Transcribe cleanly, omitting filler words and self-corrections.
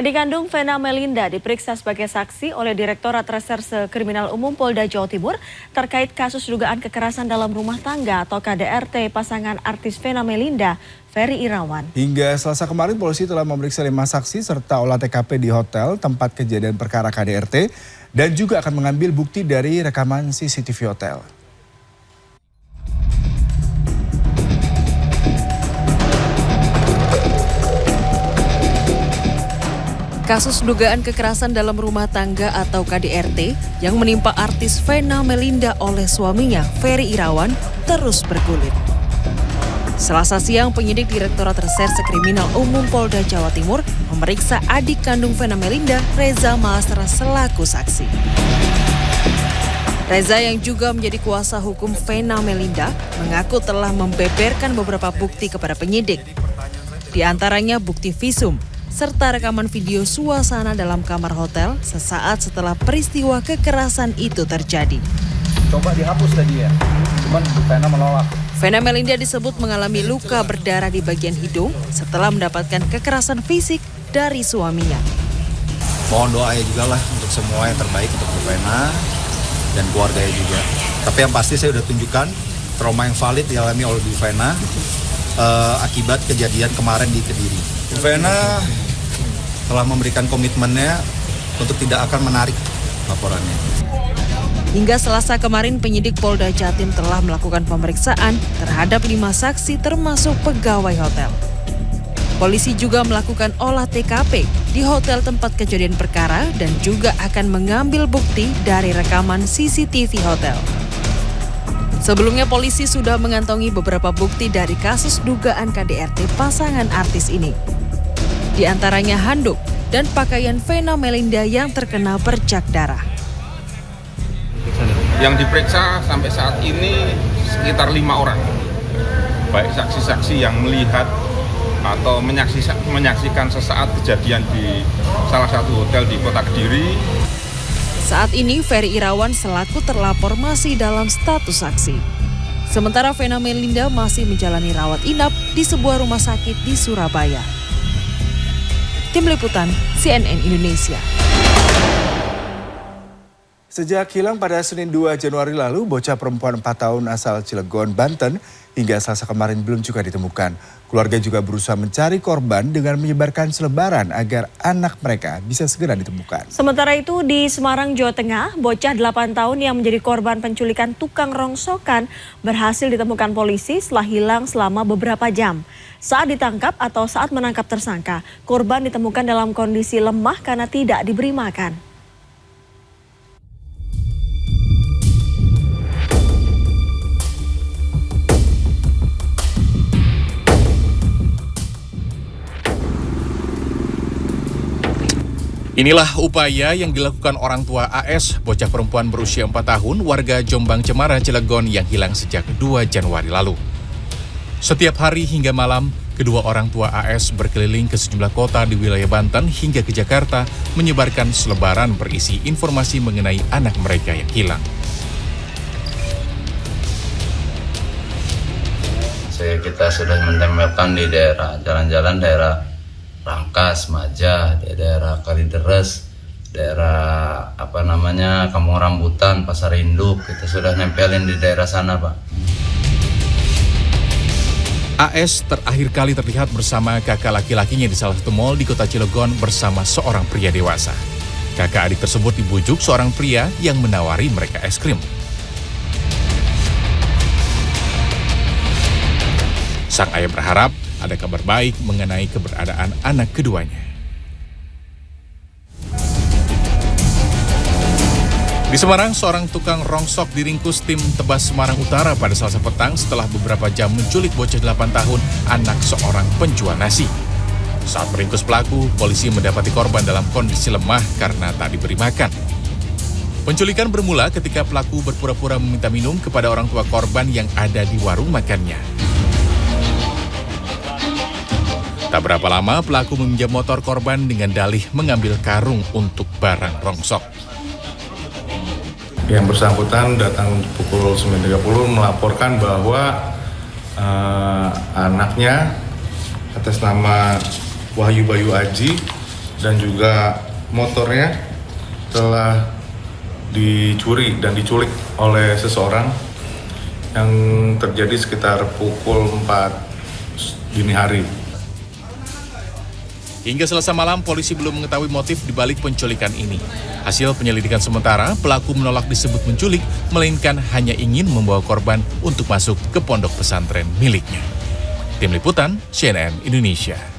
Adik kandung Vena Melinda diperiksa sebagai saksi oleh Direktorat Reserse Kriminal Umum Polda Jawa Timur terkait kasus dugaan kekerasan dalam rumah tangga atau KDRT pasangan artis Vena Melinda, Ferry Irawan. Hingga Selasa kemarin polisi telah memeriksa 5 saksi serta olah TKP di hotel tempat kejadian perkara KDRT dan juga akan mengambil bukti dari rekaman CCTV hotel. Kasus dugaan kekerasan dalam rumah tangga atau KDRT yang menimpa artis Vena Melinda oleh suaminya, Ferry Irawan, terus bergulir. Selasa siang, penyidik Direktorat Reserse Kriminal Umum Polda Jawa Timur memeriksa adik kandung Vena Melinda, Reza Mahastra, selaku saksi. Reza yang juga menjadi kuasa hukum Vena Melinda mengaku telah membeberkan beberapa bukti kepada penyidik. Di antaranya bukti visum, serta rekaman video suasana dalam kamar hotel sesaat setelah peristiwa kekerasan itu terjadi. Coba dihapus tadi ya, cuman Vena menolak. Vena Melinda disebut mengalami luka berdarah di bagian hidung setelah mendapatkan kekerasan fisik dari suaminya. Mohon doa ya juga lah untuk semua yang terbaik untuk Bu Vena dan keluarganya juga. Tapi yang pasti saya sudah tunjukkan trauma yang valid dialami oleh Bu Vena akibat kejadian kemarin di Kediri. Bu Vena telah memberikan komitmennya untuk tidak akan menarik laporannya. Hingga Selasa kemarin penyidik Polda Jatim telah melakukan pemeriksaan terhadap 5 saksi termasuk pegawai hotel. Polisi juga melakukan olah TKP di hotel tempat kejadian perkara dan juga akan mengambil bukti dari rekaman CCTV hotel. Sebelumnya polisi sudah mengantongi beberapa bukti dari kasus dugaan KDRT pasangan artis ini. Di antaranya handuk dan pakaian Vena Melinda yang terkena bercak darah. Yang diperiksa sampai saat ini sekitar 5 orang. Baik saksi-saksi yang melihat atau menyaksikan sesaat kejadian di salah satu hotel di Kota Kediri. Saat ini Ferry Irawan selaku terlapor masih dalam status saksi. Sementara Vena Melinda masih menjalani rawat inap di sebuah rumah sakit di Surabaya. Tim Liputan CNN Indonesia. Sejak hilang pada Senin 2 Januari lalu, bocah perempuan 4 tahun asal Cilegon, Banten, hingga Selasa kemarin belum juga ditemukan. Keluarga juga berusaha mencari korban dengan menyebarkan selebaran agar anak mereka bisa segera ditemukan. Sementara itu di Semarang, Jawa Tengah, bocah 8 tahun yang menjadi korban penculikan tukang rongsokan berhasil ditemukan polisi setelah hilang selama beberapa jam. Saat ditangkap atau saat menangkap tersangka, korban ditemukan dalam kondisi lemah karena tidak diberi makan. Inilah upaya yang dilakukan orang tua AS, bocah perempuan berusia 4 tahun, warga Jombang Cemara, Cilegon yang hilang sejak 2 Januari lalu. Setiap hari hingga malam, kedua orang tua AS berkeliling ke sejumlah kota di wilayah Banten hingga ke Jakarta menyebarkan selebaran berisi informasi mengenai anak mereka yang hilang. Kita sudah menempelkan di daerah jalan-jalan daerah Rangkas, Majah, di daerah Kalideres, daerah Kampung Rambutan, Pasar Induk. Kita sudah nempelin di daerah sana, Pak. AS terakhir kali terlihat bersama kakak laki-lakinya di salah satu mal di kota Cilegon bersama seorang pria dewasa. Kakak adik tersebut dibujuk seorang pria yang menawari mereka es krim. Sang ayah berharap ada kabar baik mengenai keberadaan anak keduanya. Di Semarang, seorang tukang rongsok diringkus tim Tebas Semarang Utara pada Selasa petang setelah beberapa jam menculik bocah 8 tahun anak seorang penjual nasi. Saat meringkus pelaku, polisi mendapati korban dalam kondisi lemah karena tak diberi makan. Penculikan bermula ketika pelaku berpura-pura meminta minum kepada orang tua korban yang ada di warung makannya. Tak berapa lama, pelaku meminjam motor korban dengan dalih mengambil karung untuk barang rongsok. Yang bersangkutan datang pukul 9.30 melaporkan bahwa anaknya atas nama Wahyu Bayu Aji dan juga motornya telah dicuri dan diculik oleh seseorang yang terjadi sekitar pukul 4 dini hari. Hingga Selasa malam, polisi belum mengetahui motif dibalik penculikan ini. Hasil penyelidikan sementara, pelaku menolak disebut menculik, melainkan hanya ingin membawa korban untuk masuk ke pondok pesantren miliknya. Tim Liputan, CNN Indonesia.